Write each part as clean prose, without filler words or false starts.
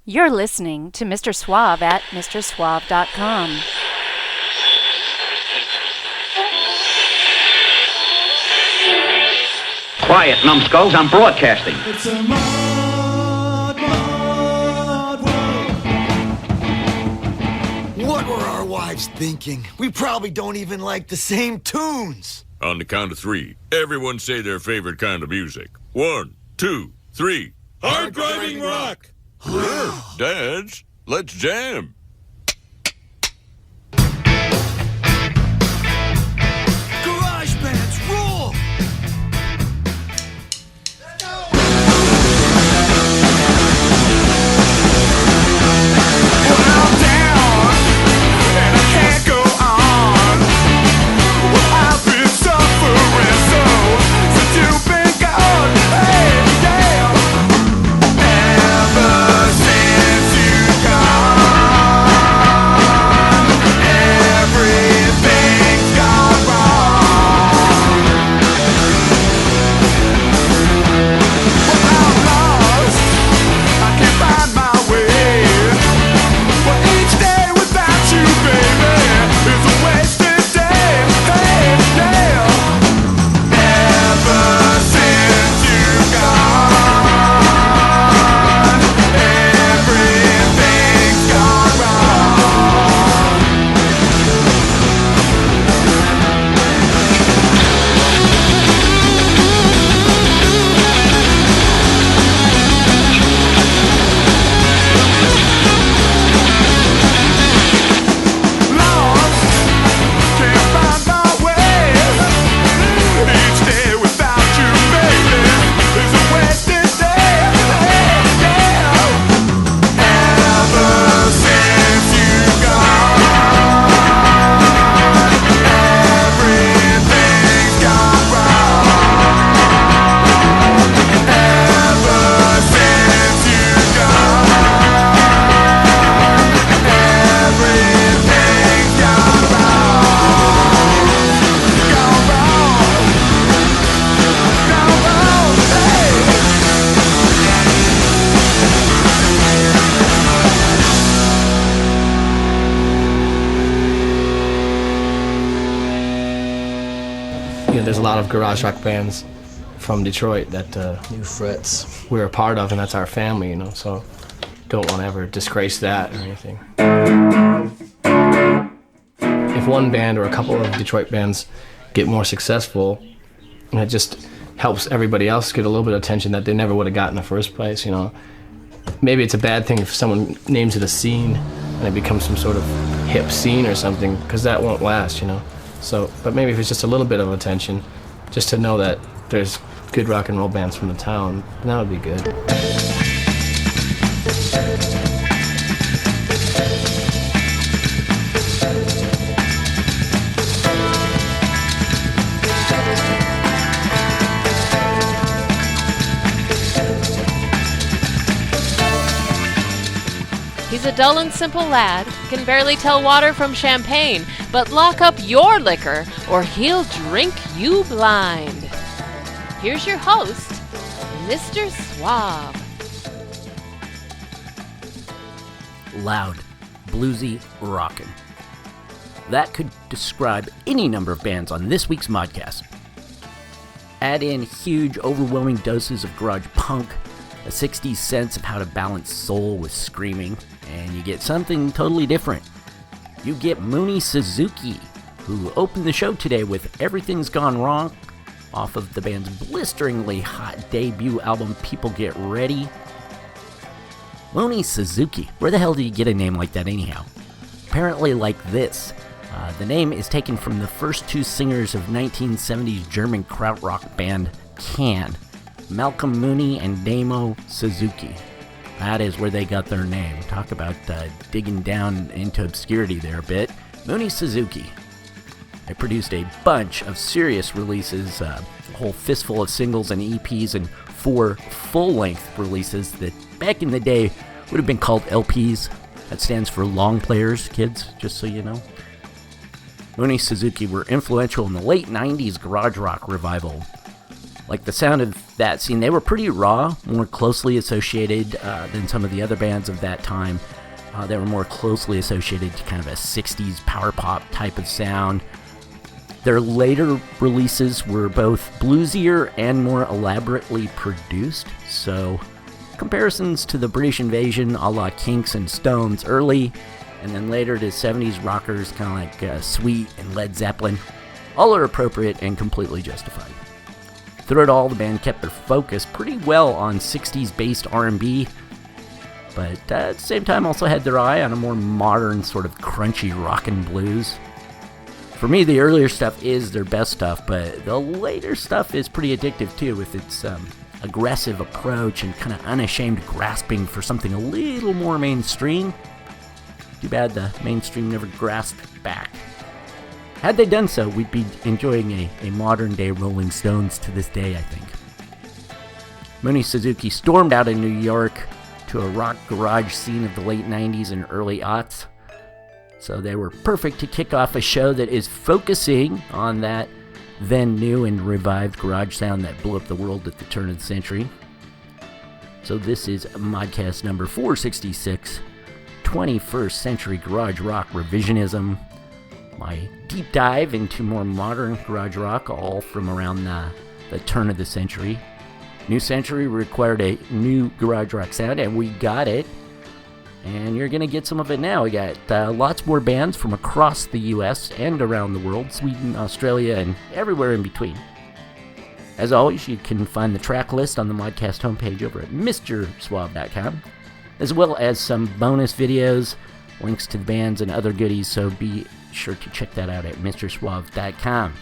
You're listening to Mr. Suave at MrSuave.com. Quiet, numbskulls, I'm broadcasting. It's a mod world. What were our wives thinking? We probably don't even like the same tunes. On the count of three, everyone say their favorite kind of music. 1, 2, 3. Hard driving rock! Dads, let's jam. Garage bands rule! There's a lot of garage rock bands from Detroit that New Frets. we're a part of, and that's our family, so don't want to ever disgrace that or anything. If one band or a couple of Detroit bands get more successful, and it just helps everybody else get a little bit of attention that they never would have got in the first place, Maybe it's a bad thing if someone names it a scene and it becomes some sort of hip scene or something, because that won't last, So, but maybe if it's just a little bit of attention, just to know that there's good rock and roll bands from the town, then that would be good. He's a dull and simple lad, can barely tell water from champagne, but lock up your liquor or he'll drink you blind. Here's your host, Mr. Suave. Loud, bluesy, rockin'. That could describe any number of bands on this week's Modcast. Add in huge, overwhelming doses of garage punk, a 60s sense of how to balance soul with screaming, and you get something totally different. You get Mooney Suzuki, who opened the show today with Everything's Gone Wrong, off of the band's blisteringly hot debut album People Get Ready. Mooney Suzuki, where the hell did you get a name like that anyhow? Apparently like this. The name is taken from the first two singers of 1970s German krautrock band Can, Malcolm Mooney and Damo Suzuki. That is where they got their name. Talk about digging down into obscurity there a bit. Mooney Suzuki. They produced a bunch of serious releases, a whole fistful of singles and EPs, and 4 full-length releases that back in the day would have been called LPs. That stands for long players, kids, just so you know. Mooney Suzuki were influential in the late 90s garage rock revival. Like the sound of that scene, they were pretty raw, more closely associated than some of the other bands of that time. They were more closely associated to kind of a 60s power pop type of sound. Their later releases were both bluesier and more elaborately produced, so comparisons to the British Invasion a la Kinks and Stones early, and then later to 70s rockers kind of like Sweet and Led Zeppelin, all are appropriate and completely justified. Through it all, the band kept their focus pretty well on 60s-based R&B, but at the same time also had their eye on a more modern sort of crunchy rock and blues. For me, the earlier stuff is their best stuff, but the later stuff is pretty addictive too, with its aggressive approach and kind of unashamed grasping for something a little more mainstream. Too bad the mainstream never grasped back. Had they done so, we'd be enjoying a modern-day Rolling Stones to this day, I think. Mooney Suzuki stormed out of New York to a rock garage scene of the late 90s and early aughts. So they were perfect to kick off a show that is focusing on that then new and revived garage sound that blew up the world at the turn of the century. So this is Modcast number 466, 21st Century Garage Rock Revisionism. My deep dive into more modern garage rock, all from around the turn of the century. New century required a new garage rock sound, and we got it. And you're going to get some of it now. We got lots more bands from across the US and around the world, Sweden, Australia, and everywhere in between. As always, you can find the track list on the Modcast homepage over at MrSuave.com, as well as some bonus videos, links to the bands, and other goodies, so be sure to check that out at MrSuave.com.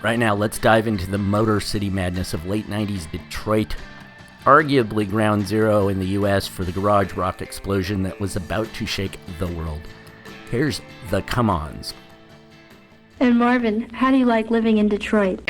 Right now, let's dive into the Motor City madness of late 90s Detroit, arguably ground zero in the US for the garage rock explosion that was about to shake the world. Here's the Come-Ons. And Marvin, how do you like living in Detroit?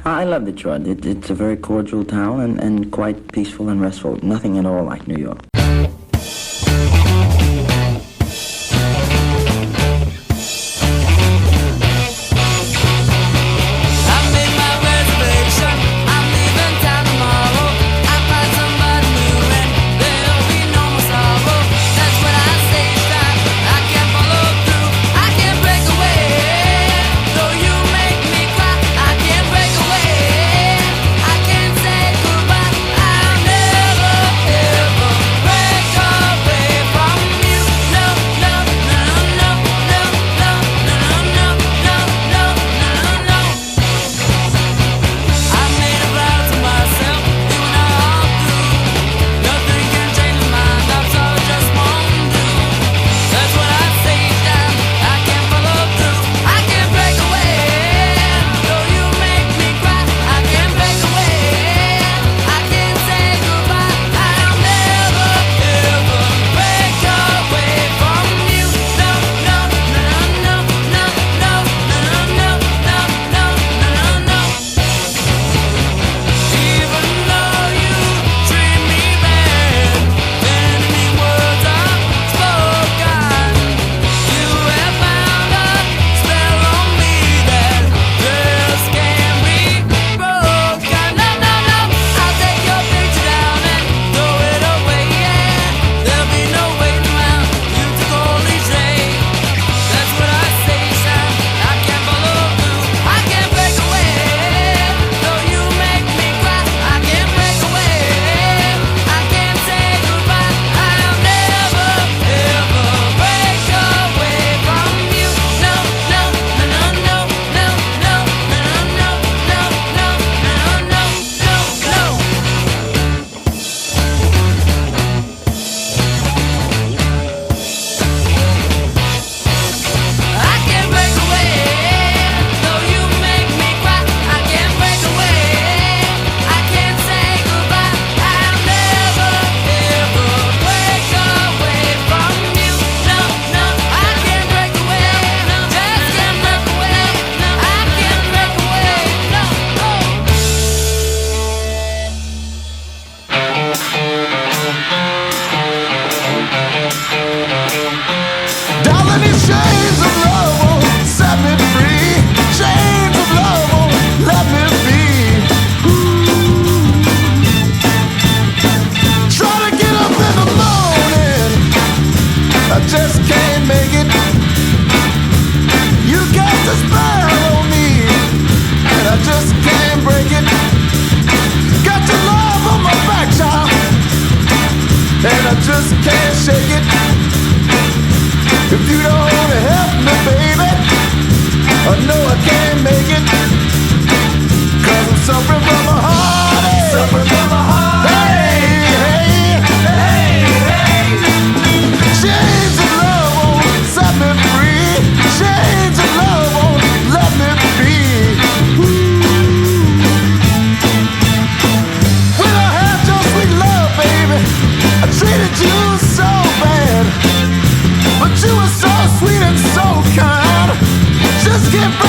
I love Detroit. It's a very cordial town and quite peaceful and restful. Nothing at all like New York.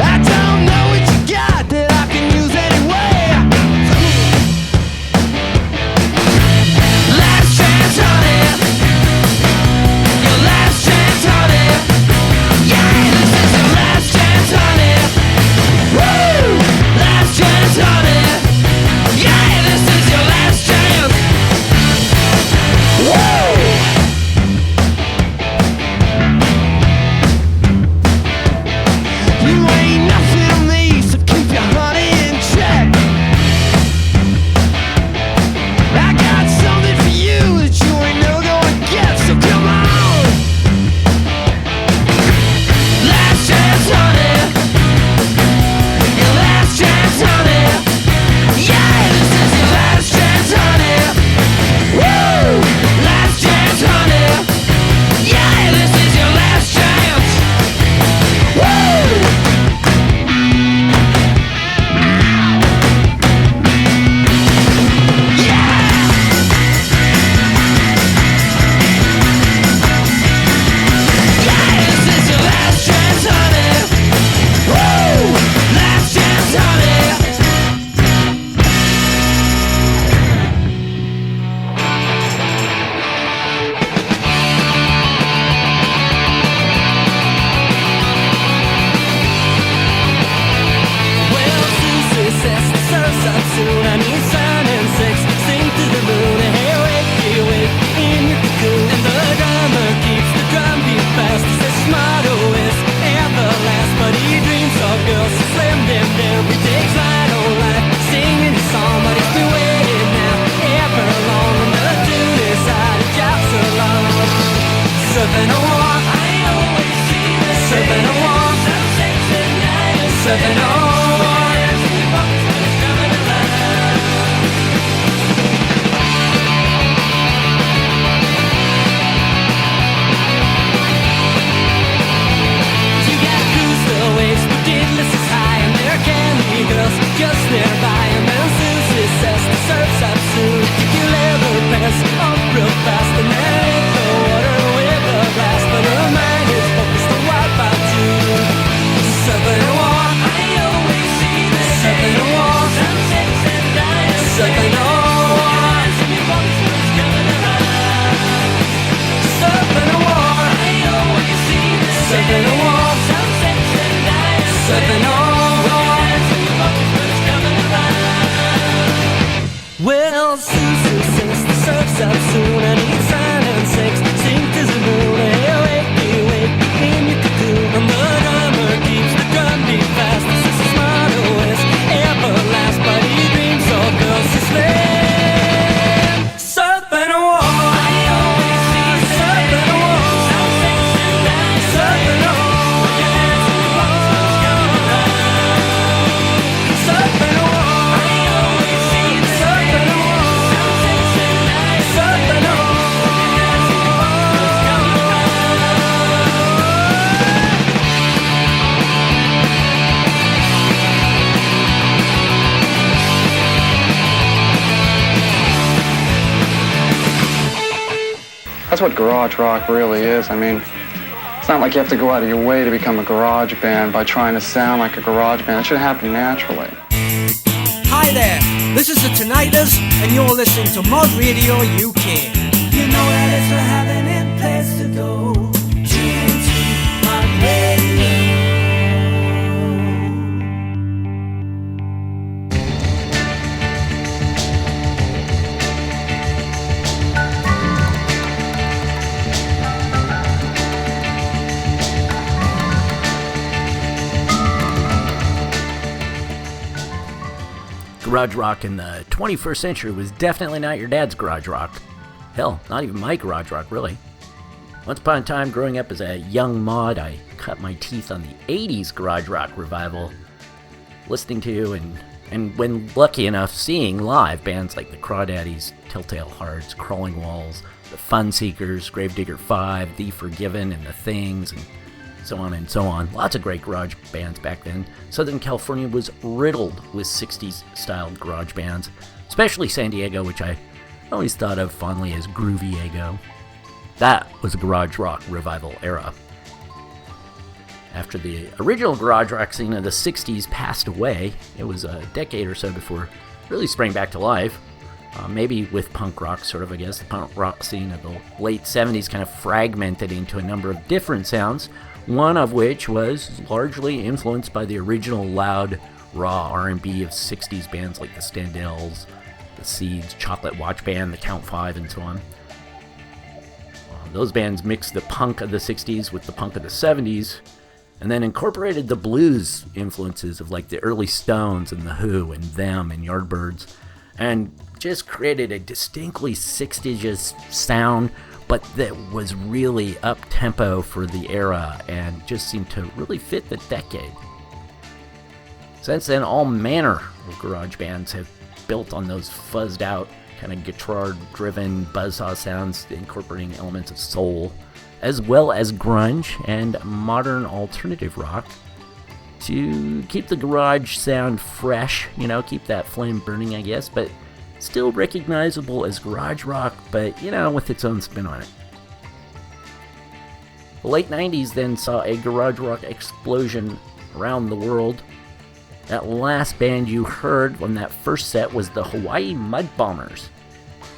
I don't know what you got that I can use anyway. up soon. I need sun and sex, sing to the moon. Hey, wake in your cocoon. And the drummer keeps the drum beat fast. He says smart OS, everlast. But he dreams of girls, so slam them down. He takes light on life, singing his song. But he's been waiting now, ever long. And the tune is out, it drops so long. Surfing a walk, I always see the surfing a walk, some sex and night. Surfing a walk. Girls just nearby, and then Susie says the surf's up soon. Take your leather pants off real fast, and then hit the water with a blast. But her mind is focused on wipe out too. Surfing a walk, I always see the surfing a walk, some sex and diet. Surfing a walk, surfing a walk, I always see the surfing a walk, some sex and diet. Surfing a walk. Well, Susie says the surf's up soon. I need sun and sex, sing to the moon. Hey, wake in your cocoon. And the drummer keeps the drum beat fast. This is smart OS, everlast. But he dreams of girls to slam. Surfing a wall, I always see surfing a wall, some sex and night. Surfing a wall, surfing a wall. That's what garage rock really is. I mean, it's not like you have to go out of your way to become a garage band by trying to sound like a garage band. It should happen naturally. Hi there, this is the Tinnitus, and you're listening to Mod Radio UK. You know that it's a happening place to go. GNT Mod Radio. Garage rock in the 21st century was definitely not your dad's garage rock. Hell, not even my garage rock, really. Once upon a time, growing up as a young mod, I cut my teeth on the 80s garage rock revival, listening to and when lucky enough, seeing live bands like the Crawdaddies, Telltale Hearts, Crawling Walls, the Funseekers, Gravedigger 5, The Forgiven, and The Things, and so on and so on. Lots of great garage bands back then. Southern California was riddled with 60s styled garage bands, especially San Diego, which I always thought of fondly as Groovy-ego. That was a garage rock revival era. After the original garage rock scene of the 60s passed away, it was a decade or so before it really sprang back to life. Maybe with punk rock, sort of, I guess. The punk rock scene of the late 70s kind of fragmented into a number of different sounds, one of which was largely influenced by the original loud, raw R&B of 60s bands like the Standells, the Seeds, Chocolate Watch Band, the Count 5, and so on. Those bands mixed the punk of the 60s with the punk of the 70s, and then incorporated the blues influences of like the early Stones and The Who and Them and Yardbirds, and just created a distinctly 60s sound, but that was really up-tempo for the era and just seemed to really fit the decade. Since then, all manner of garage bands have built on those fuzzed-out, kind of guitar-driven buzzsaw sounds incorporating elements of soul, as well as grunge and modern alternative rock, to keep the garage sound fresh, keep that flame burning, I guess, but still recognizable as garage rock, but, with its own spin on it. The late 90s then saw a garage rock explosion around the world. That last band you heard on that first set was the Hawaii Mud Bombers.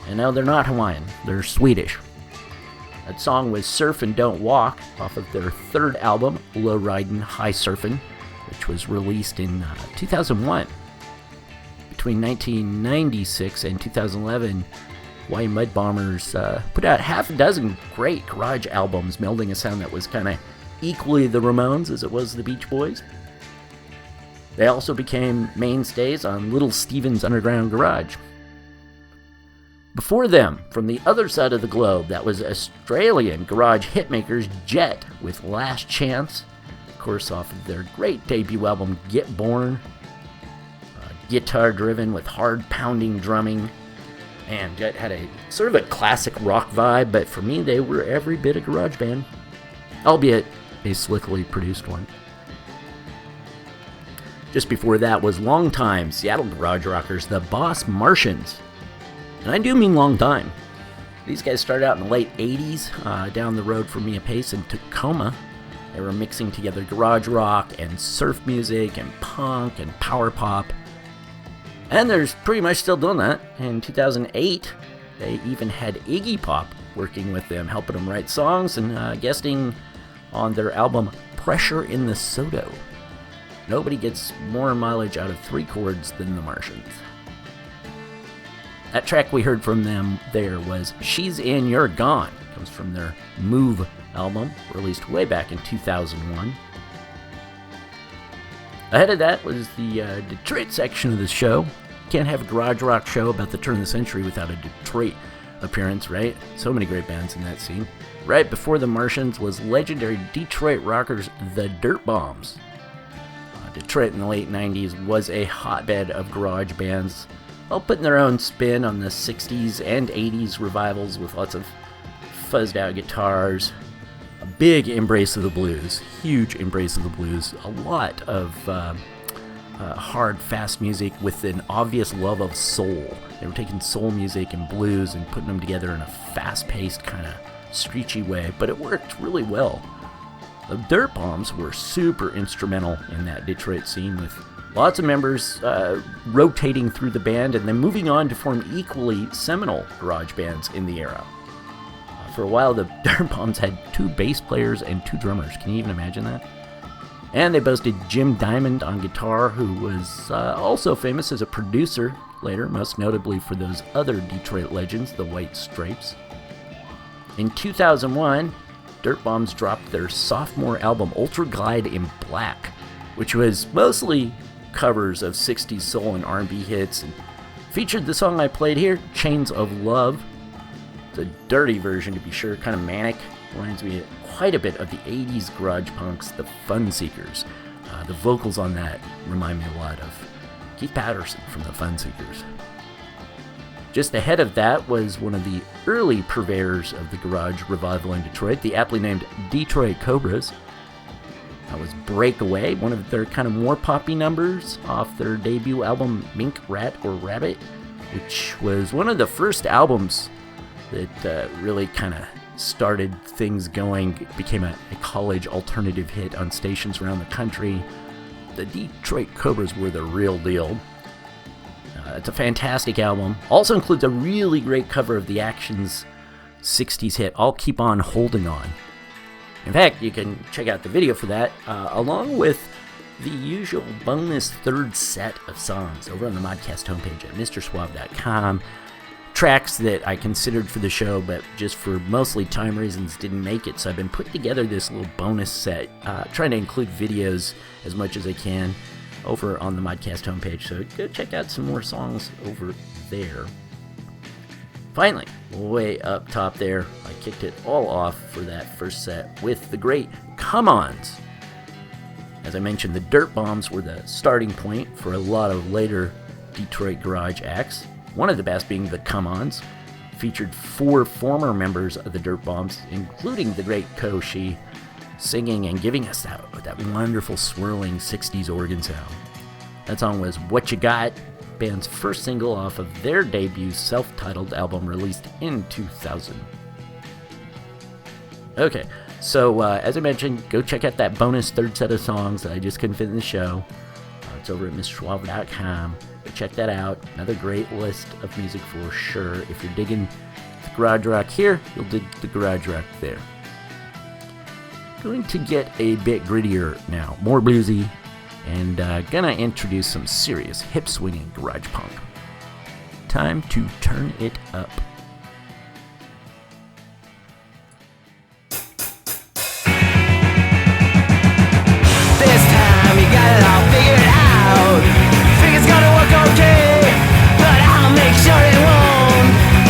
And no, they're not Hawaiian, they're Swedish. That song was Surf and Don't Walk off of their third album, Low Ridin' High Surfin', which was released in 2001. between 1996 and 2011, Hawaii Mud Bombers put out half a dozen great garage albums, melding a sound that was kind of equally the Ramones as it was the Beach Boys. They also became mainstays on Little Steven's Underground Garage. Before them, from the other side of the globe, that was Australian garage hitmakers Jet with Last Chance, of course off of their great debut album Get Born. Guitar-driven with hard-pounding drumming, and Jet had a sort of a classic rock vibe, but for me they were every bit a garage band, albeit a slickly produced one. Just before that was longtime Seattle garage rockers, the Boss Martians. And I do mean long time. These guys started out in the late 80s, down the road from me a pace in Tacoma. They were mixing together garage rock and surf music and punk and power pop. And they're pretty much still doing that. In 2008, they even had Iggy Pop working with them, helping them write songs and guesting on their album Pressure in the Sodo. Nobody gets more mileage out of 3 chords than the Martians. That track we heard from them there was She's In, You're Gone. It comes from their Move album, released way back in 2001. Ahead of that was the Detroit section of the show. Can't have a garage rock show about the turn of the century without a Detroit appearance, right? So many great bands in that scene. Right before the Martians was legendary Detroit rockers The Dirt Bombs. Detroit in the late 90s was a hotbed of garage bands, all putting their own spin on the 60s and 80s revivals with lots of fuzzed out guitars, a big embrace of the blues, huge embrace of the blues, a lot of hard, fast music with an obvious love of soul. They were taking soul music and blues and putting them together in a fast-paced, kind of screechy way, but it worked really well. The Dirt Bombs were super instrumental in that Detroit scene, with lots of members rotating through the band and then moving on to form equally seminal garage bands in the era. For a while, the Dirt Bombs had 2 bass players and 2 drummers. Can you even imagine that? And they boasted Jim Diamond on guitar, who was also famous as a producer later, most notably for those other Detroit legends, the White Stripes. In 2001, Dirt Bombs dropped their sophomore album Ultra Glide in Black, which was mostly covers of 60s soul and R&B hits, and featured the song I played here, Chains of Love. It's a dirty version, to be sure, kind of manic. Reminds me quite a bit of the 80s garage punks, the Fun Seekers. The vocals on that remind me a lot of Keith Patterson from the Fun Seekers. Just ahead of that was one of the early purveyors of the garage revival in Detroit, the aptly named Detroit Cobras. That was Breakaway, one of their kind of more poppy numbers off their debut album Mink, Rat, or Rabbit, which was one of the first albums that really kind of started things going. It became a college alternative hit on stations around the country. The Detroit Cobras were the real deal. It's a fantastic album. Also includes a really great cover of the Action's 60s hit, I'll Keep On Holding On. In fact, you can check out the video for that, along with the usual bonus third set of songs over on the Modcast homepage at MrSuave.com. Tracks that I considered for the show, but just for mostly time reasons didn't make it, so I've been putting together this little bonus set, trying to include videos as much as I can over on the Modcast homepage, so go check out some more songs over there. Finally, way up top there, I kicked it all off for that first set with the great Come-Ons. As I mentioned, the Dirt Bombs were the starting point for a lot of later Detroit garage acts. One of the best being the Come-Ons, featured 4 former members of the Dirt Bombs, including the great Koshi, singing and giving us that wonderful swirling 60s organ sound. That song was What You Got, band's first single off of their debut self-titled album released in 2000. Okay, so as I mentioned, go check out that bonus third set of songs that I just couldn't fit in the show. It's over at MrSuave.com. Check that out. Another great list of music for sure. If you're digging the garage rock here, you'll dig the garage rock there. Going to get a bit grittier now, more bluesy, and gonna introduce some serious hip-swinging garage punk. Time to turn it up. This time you got it all figured out. Think it's gonna work okay, but I'll make sure it won't.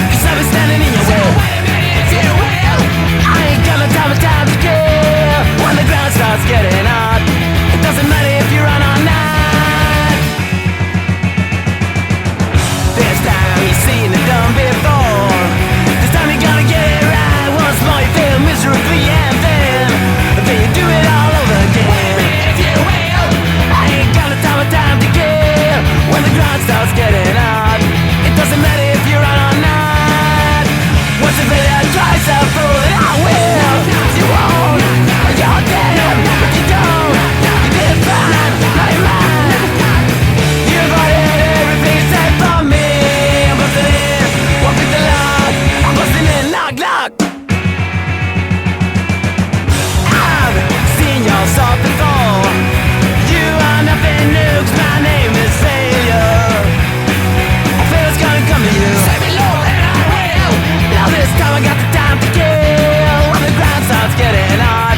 'Cause I've been standing in your way. Wait a minute, if you will. I ain't got no time to kill. When the ground starts getting hot, it doesn't matter if you run all night. This time you've seen it done before. This time you're gonna get it right. Once more you fail miserably and then you do it all over again. If you will, I ain't got no time to kill. When the ground starts getting hot, it doesn't matter if you run all night. Once you feel that try yourself through it, I will. If you won't, you're dead. If you don't, you did fine. Now you're mine. You avoided everything except for me. I'm busting in, walk with the lock. I'm busting in, knock, knock. I've seen your sort before. You are nothing new, 'cause my name is failure. I feel it's gonna come to you. Say me low and I will. Now this time I got the time to kill. When the ground starts getting hot,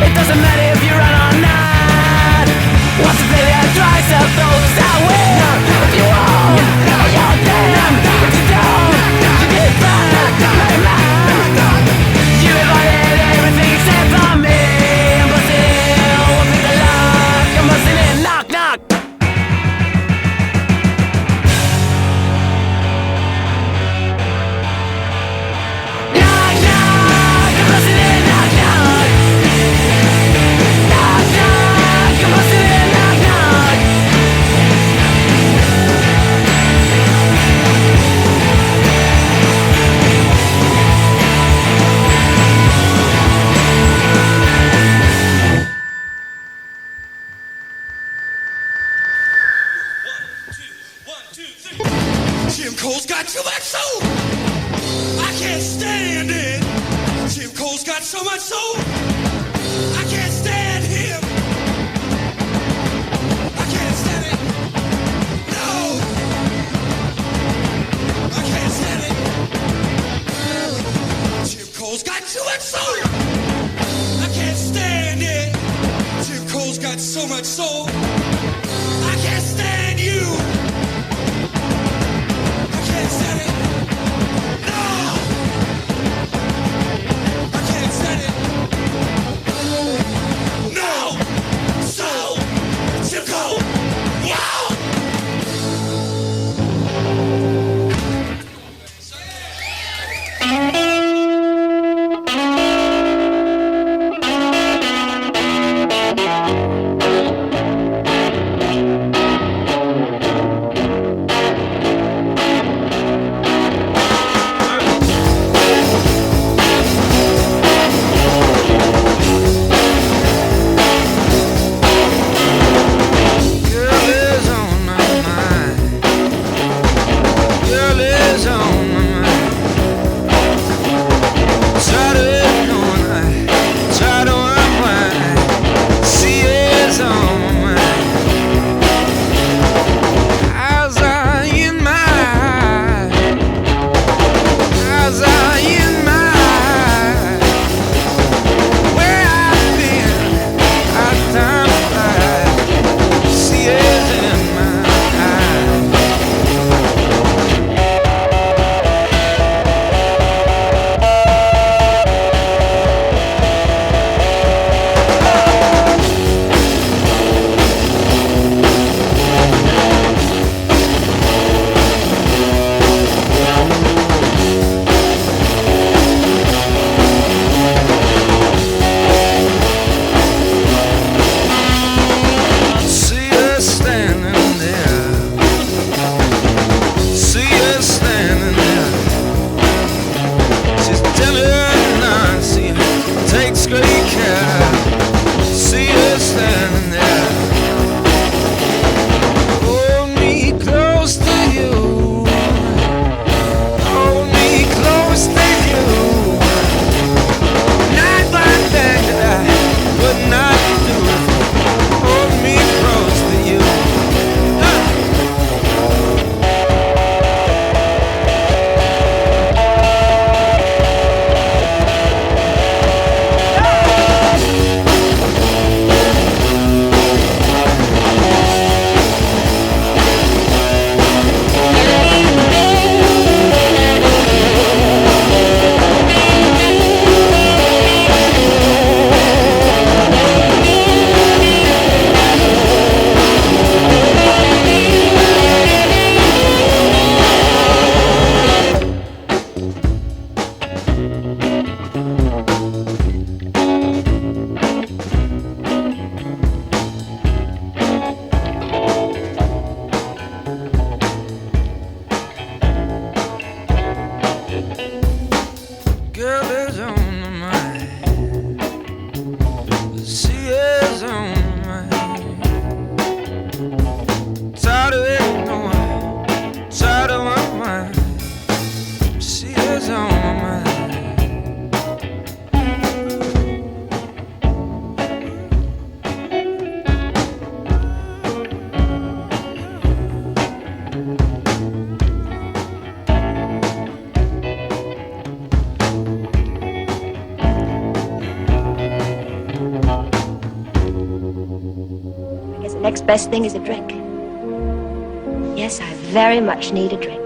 it doesn't matter if you run all night. Once you feel that try yourself though, 'cause I will. If you won't, you're damned. If you don't, you did fine. Now you're mine. You avoided everything except for me. I'm busting in, walk with the lock. I'm busting in, knock, knock. Knock, knock. I'm busting in, knock, knock. Knock, knock. I'm busting in, knock, knock. Jim Cole's got too much soul. I can't stand it. Jim Cole's got so much soul. I can't stand him. I can't stand it. No. I can't stand it. Jim Cole's got too much soul. I can't stand it. Jim Cole's got so much soul. I can't stand you. I can't stand it. No! I can't stand it. No! So, Jim Cole, wow! next best thing is a drink. Yes, I very much need a drink.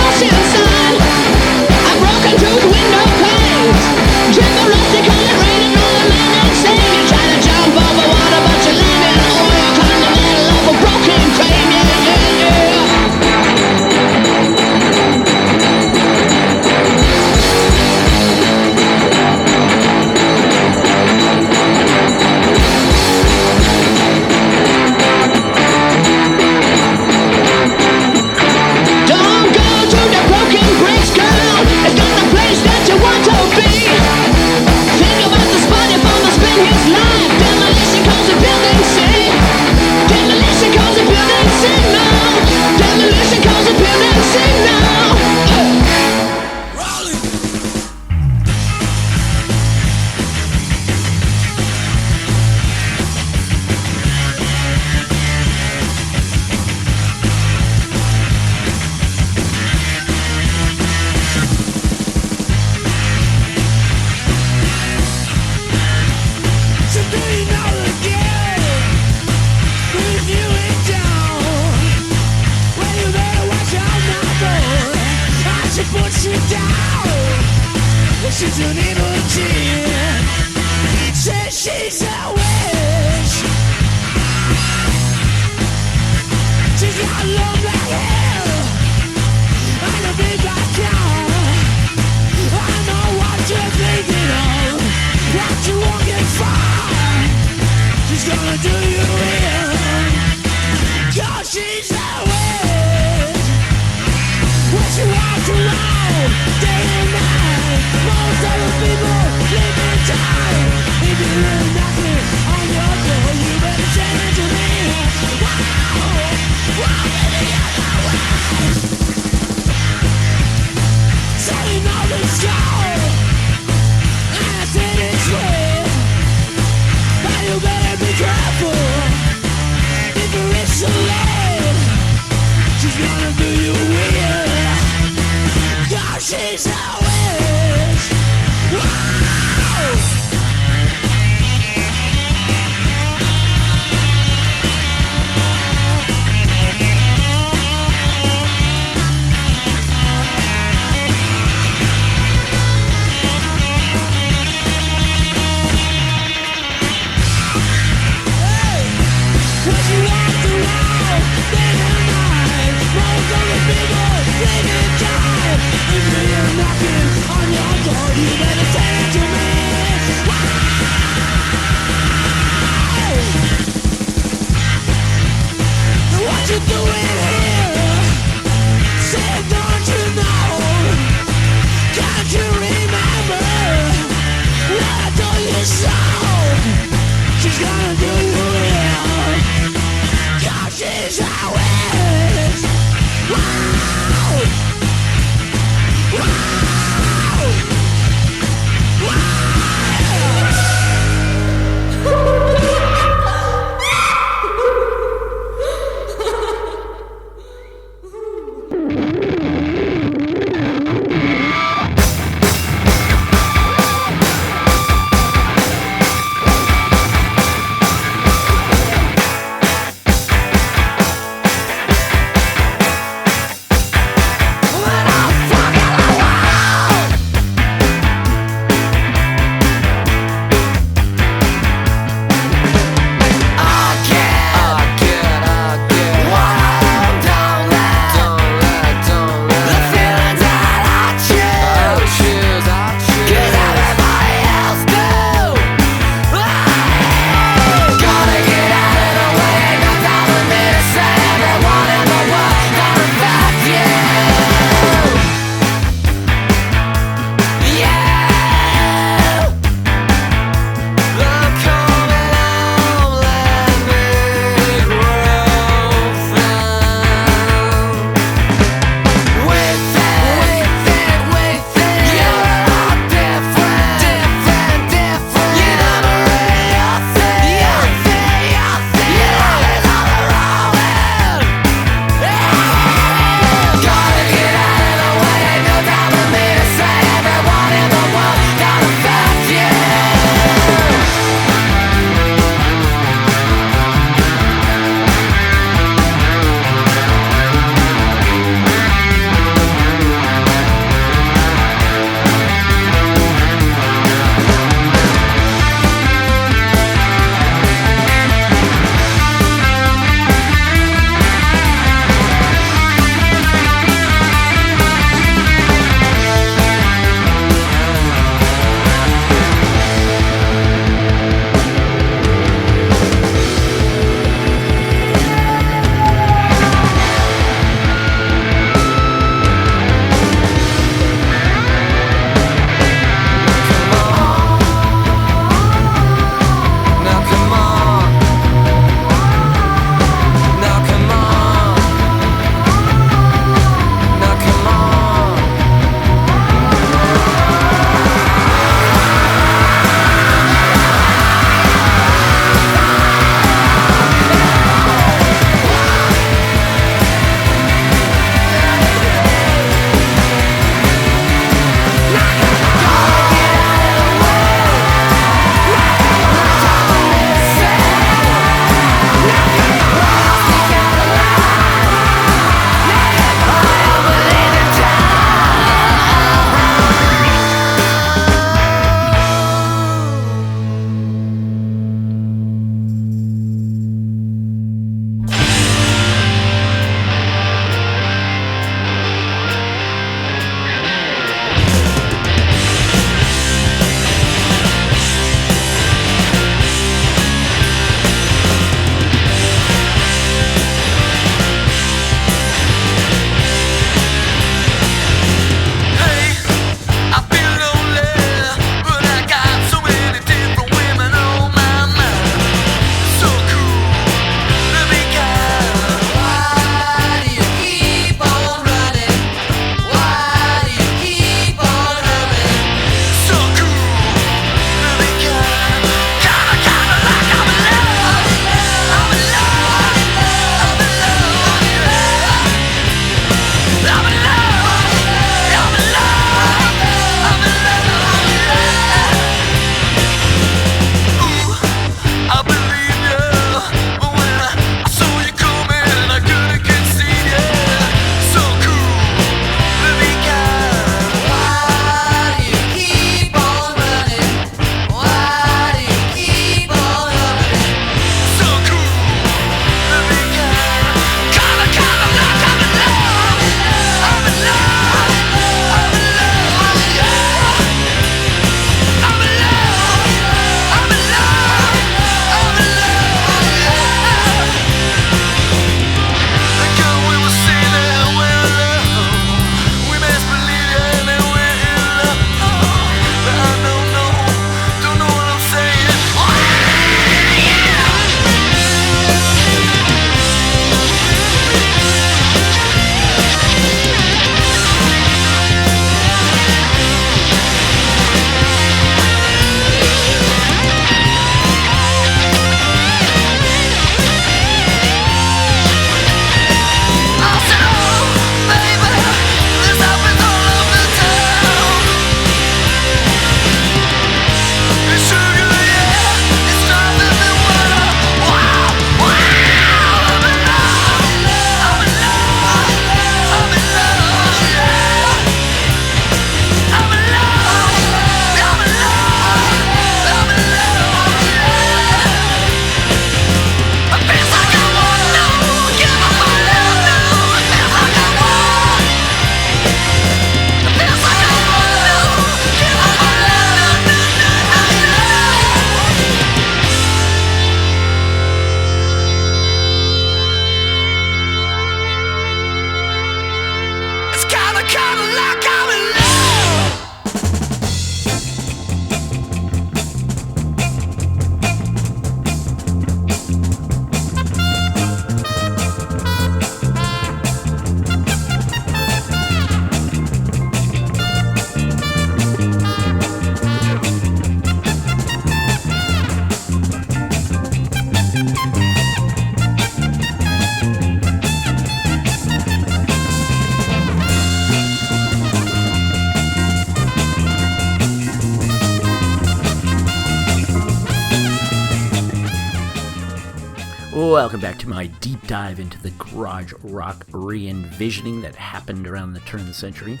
Welcome back to my deep dive into the garage rock re-envisioning that happened around the turn of the century.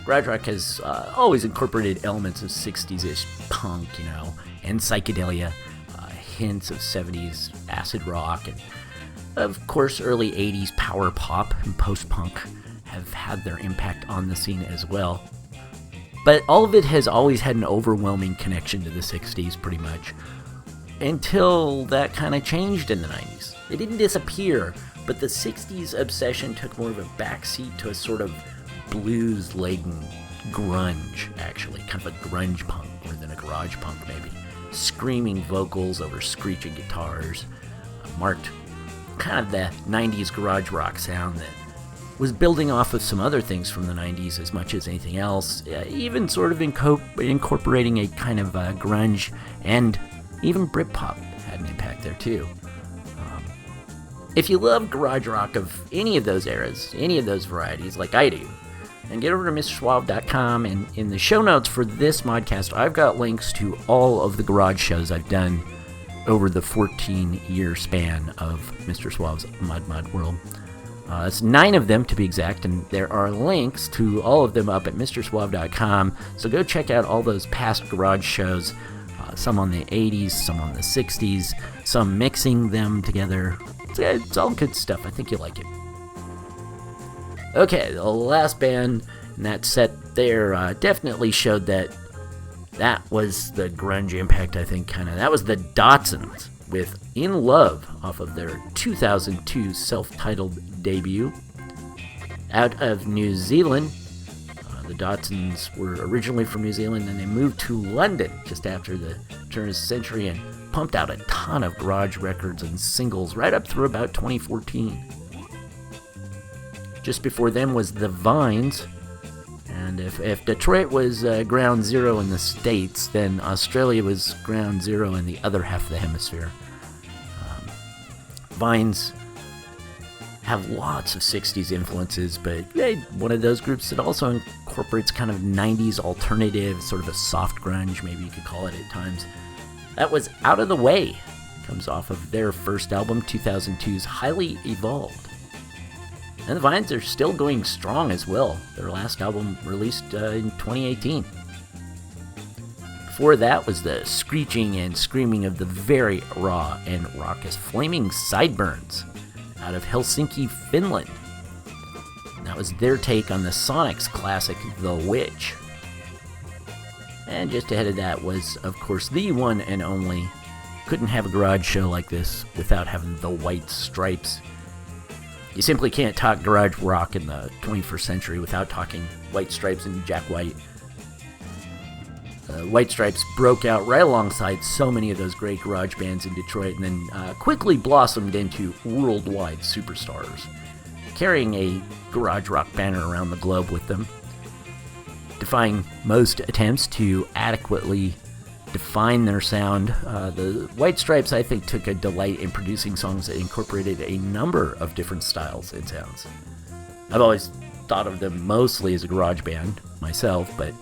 Garage rock has always incorporated elements of 60s-ish punk, and psychedelia, hints of 70s acid rock, and of course early 80s power pop and post-punk have had their impact on the scene as well. But all of it has always had an overwhelming connection to the 60s, pretty much. Until that kind of changed in the 90s. It didn't disappear, but the 60s obsession took more of a backseat to a sort of blues-laden grunge, actually. Kind of a grunge punk more than a garage punk, maybe. Screaming vocals over screeching guitars marked kind of the 90s garage rock sound that was building off of some other things from the 90s as much as anything else, even sort of incorporating a kind of grunge, and even Britpop had an impact there too. If you love garage rock of any of those eras, any of those varieties, like I do, then get over to MrSuave.com, and in the show notes for this Modcast, I've got links to all of the garage shows I've done over the 14-year span of Mr. Suave's Mod World. It's 9 of them to be exact, and there are links to all of them up at MrSuave.com, so go check out all those past garage shows, some on the 80s, some on the 60s, some mixing them together. It's all good stuff. I think you'll like it. Okay, the last band in that set there definitely showed that was the grunge impact, I think, kind of. That was the Datsuns with In Love off of their 2002 self-titled debut. Out of New Zealand, the Datsuns were originally from New Zealand, and they moved to London just after the turn of the century and pumped out a ton of garage records and singles right up through about 2014. Just before them was the Vines, and if Detroit was ground zero in the States, then Australia was ground zero in the other half of the hemisphere. Vines have lots of 60s influences, but one of those groups that also incorporates kind of 90s alternative, sort of a soft grunge, maybe you could call it at times. That was Out of the Way. Comes off of their first album, 2002's Highly Evolved. And the Vines are still going strong as well. Their last album released in 2018. Before that was the screeching and screaming of the very raw and raucous Flaming Sideburns out of Helsinki, Finland. And that was their take on the Sonics classic The Witch. And just ahead of that was, of course, the one and only. Couldn't have a garage show like this without having the White Stripes. You simply can't talk garage rock in the 21st century without talking White Stripes and Jack White. White Stripes broke out right alongside so many of those great garage bands in Detroit, and then quickly blossomed into worldwide superstars, carrying a garage rock banner around the globe with them. Defying most attempts to adequately define their sound, the White Stripes, I think, took a delight in producing songs that incorporated a number of different styles and sounds. I've always thought of them mostly as a garage band myself, but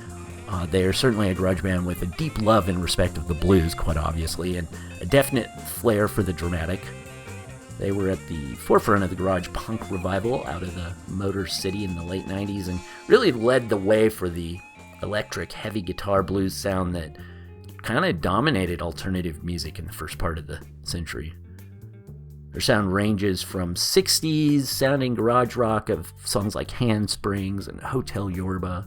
they are certainly a garage band with a deep love and respect of the blues, quite obviously, and a definite flair for the dramatic. They were at the forefront of the garage punk revival out of the Motor City in the late 90s, and really led the way for the electric, heavy guitar blues sound that kind of dominated alternative music in the first part of the century. Their sound ranges from 60s sounding garage rock of songs like Handsprings and Hotel Yorba,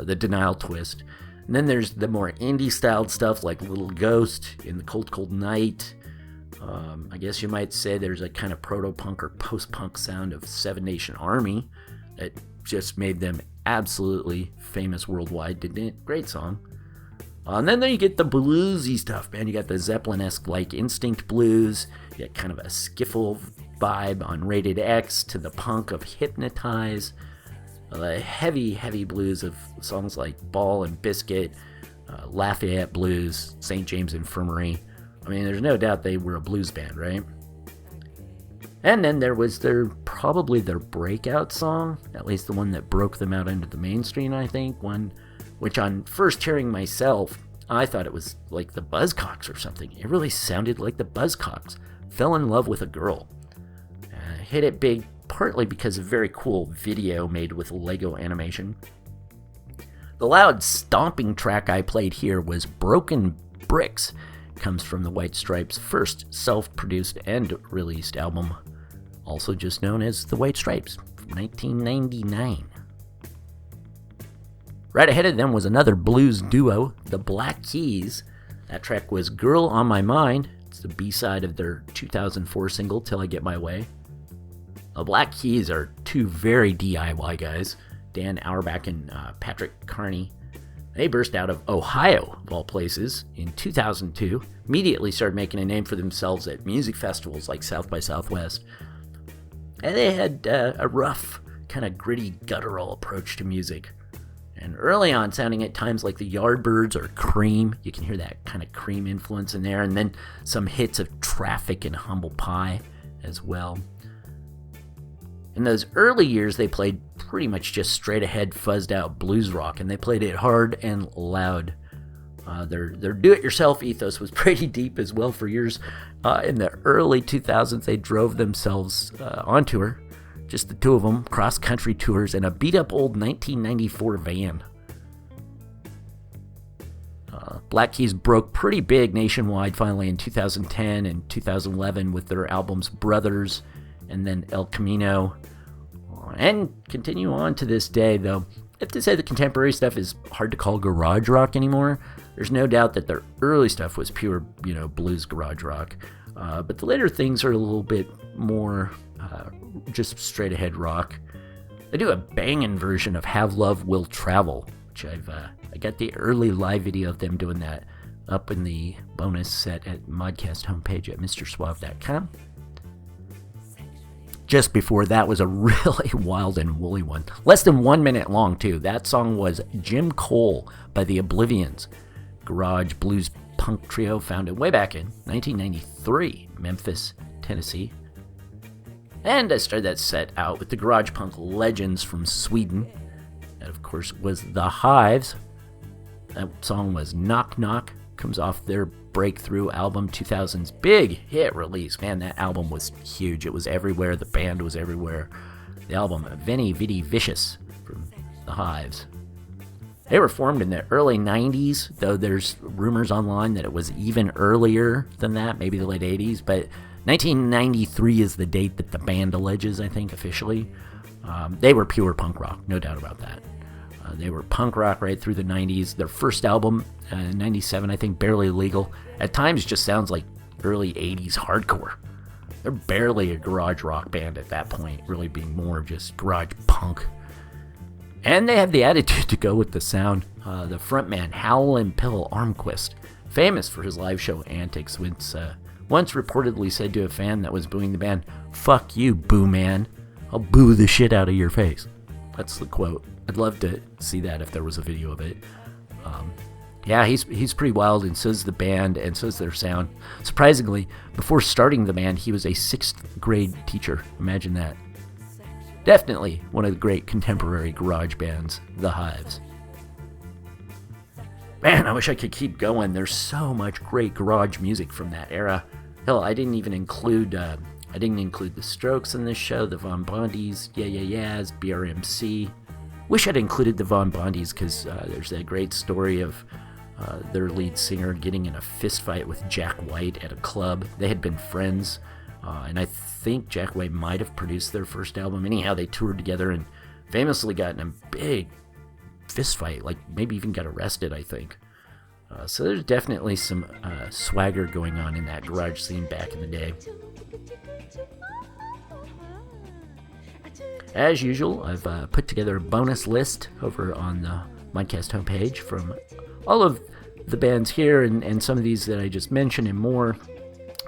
the Denial Twist. And then there's the more indie-styled stuff like Little Ghost, In the Cold Cold Night. I guess you might say there's a kind of proto-punk or post-punk sound of Seven Nation Army that just made them absolutely famous worldwide, didn't it? Great song. And then you get the bluesy stuff, man. You got the Zeppelin-esque like Instinct blues. You got kind of a skiffle vibe on Rated X to the punk of Hypnotize. The heavy, heavy blues of songs like Ball and Biscuit, Lafayette Blues, St. James Infirmary. I mean, there's no doubt they were a blues band, right? And then there was probably their breakout song, at least the one that broke them out into the mainstream, I think. One which on first hearing myself, I thought it was like the Buzzcocks or something. It really sounded like the Buzzcocks. fell in love with a girl. Hit it big partly because of a very cool video made with Lego animation. The loud stomping track I played here was Broken Bricks. It comes from the White Stripes' first self-produced and released album, also just known as The White Stripes, from 1999. Right ahead of them was another blues duo, the Black Keys. That track was Girl on My Mind. It's the B-side of their 2004 single, Till I Get My Way. The Black Keys are two very DIY guys, Dan Auerbach and Patrick Carney. They burst out of Ohio, of all places, in 2002, immediately started making a name for themselves at music festivals like South by Southwest. And they had a rough, kind of gritty, guttural approach to music. And early on, sounding at times like the Yardbirds or Cream. You can hear that kind of Cream influence in there. And then some hits of Traffic and Humble Pie as well. In those early years, they played pretty much just straight-ahead, fuzzed-out blues rock. And they played it hard and loud. Their do-it-yourself ethos was pretty deep as well for years. In the early 2000s, they drove themselves on tour. Just the two of them, cross-country tours, in a beat-up old 1994 van. Black Keys broke pretty big nationwide finally in 2010 and 2011 with their albums Brothers and then El Camino. And continue on to this day, though. I have to say the contemporary stuff is hard to call garage rock anymore. There's no doubt that their early stuff was pure, blues garage rock. But the later things are a little bit more just straight ahead rock. They do a banging version of Have Love Will Travel, which I got the early live video of them doing that up in the bonus set at Modcast homepage at MrSuave.com. Just before that was a really wild and woolly one. Less than 1 minute long, too. That song was Jim Cole by the Oblivions, garage blues punk trio founded way back in 1993, Memphis, Tennessee. And I started that set out with the garage punk legends from Sweden. That, of course, was The Hives. That song was Knock Knock. Comes off their breakthrough album, 2000's big hit release. Man, that album was huge. It was everywhere. The band was everywhere. The album, Veni Vidi Vicious, from The Hives. They were formed in the early 90s, though there's rumors online that it was even earlier than that, maybe the late 80s, but 1993 is the date that the band alleges, I think, officially. They were pure punk rock, no doubt about that. They were punk rock right through the 90s. Their first album, 97, I think, Barely Legal, at times just sounds like early 80s hardcore. They're barely a garage rock band at that point, really being more just garage punk. And they have the attitude to go with the sound. The frontman, Howlin' Pill Armquist, famous for his live show antics, once reportedly said to a fan that was booing the band, "Fuck you, boo man. I'll boo the shit out of your face." That's the quote. I'd love to see that if there was a video of it. Yeah, he's pretty wild, and so's the band, and so's their sound. Surprisingly, before starting the band, he was a 6th grade teacher. Imagine that. Definitely one of the great contemporary garage bands, The Hives. Man, I wish I could keep going. There's so much great garage music from that era. Hell, I didn't include the Strokes in this show, the Von Bondies, Yeah Yeah Yeahs, BRMC. Wish I'd included the Von Bondies because there's that great story of their lead singer getting in a fist fight with Jack White at a club. They had been friends, and I think Jack White might have produced their first album. Anyhow, they toured together and famously got in a big fist fight, like maybe even got arrested, I think. So there's definitely some swagger going on in that garage scene back in the day. As usual, I've put together a bonus list over on the Modcast homepage from all of the bands here and some of these that I just mentioned and more.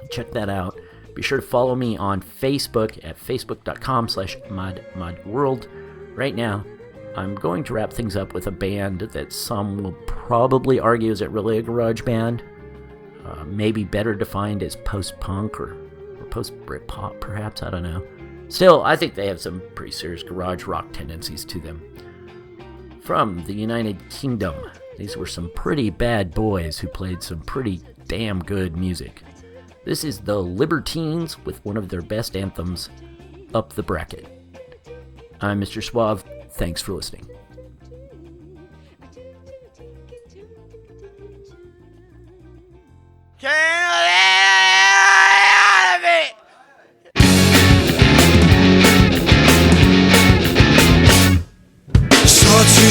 Check that out. Be sure to follow me on Facebook at facebook.com/modworld. Right now, I'm going to wrap things up with a band that some will probably argue isn't really a garage band. Maybe better defined as post-punk or post-Britpop, perhaps, I don't know. Still, I think they have some pretty serious garage rock tendencies to them. From the United Kingdom, these were some pretty bad boys who played some pretty damn good music. This is the Libertines with one of their best anthems, Up the Bracket. I'm Mr. Suave. Thanks for listening.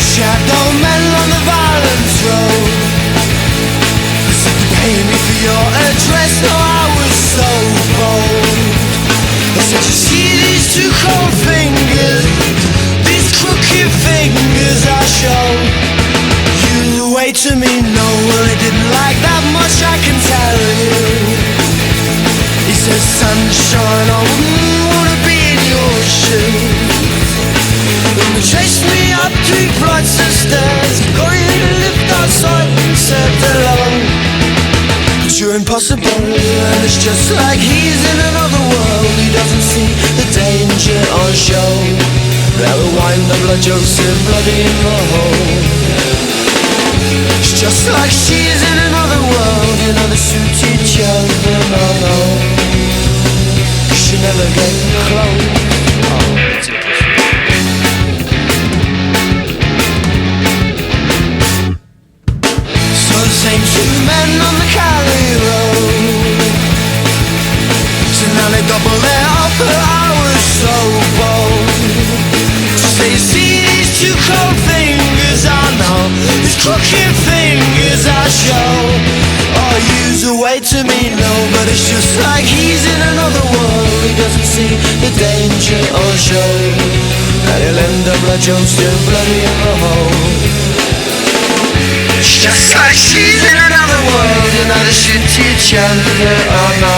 Shadow men on the violence road. I said you pay me for your address. No, I was so bold. I said you see these two cold fingers, these crooked fingers I show. You wait to me, no, well I didn't like that much, I can tell you. He says sunshine, I wouldn't wanna be in your shoes. When they chased me up 3 flights of stairs, going to lift outside and said along, but you're impossible, and it's just like he's in another world. He doesn't see the danger on show. That will wind up like Joseph bloody in the hole. It's just like she's in another world. You know they suit each other, no. She never get close. Oh, it's impossible. Same 2 men on the Cali road. So now they double their offer. I was so bold to say, you see these 2 cold fingers I know, these crooked fingers I show. Oh, use a way to me, no, but it's just like he's in another world. He doesn't see the danger or show. And he'll end up like Joseph bloody in the hole. It's just like she's in another world. You know they shoot each other, oh no.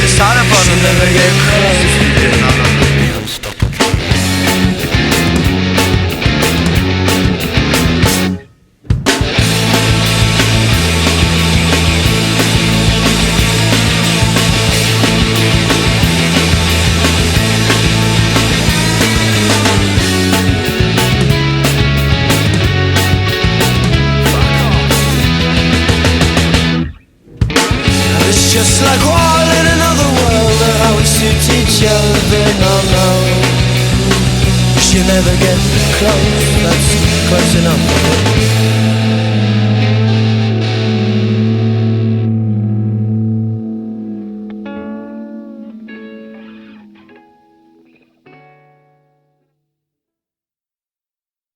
It's not a fun to never get close. Just like all in another world, how we suit each other, no. But you never get close, that's close enough.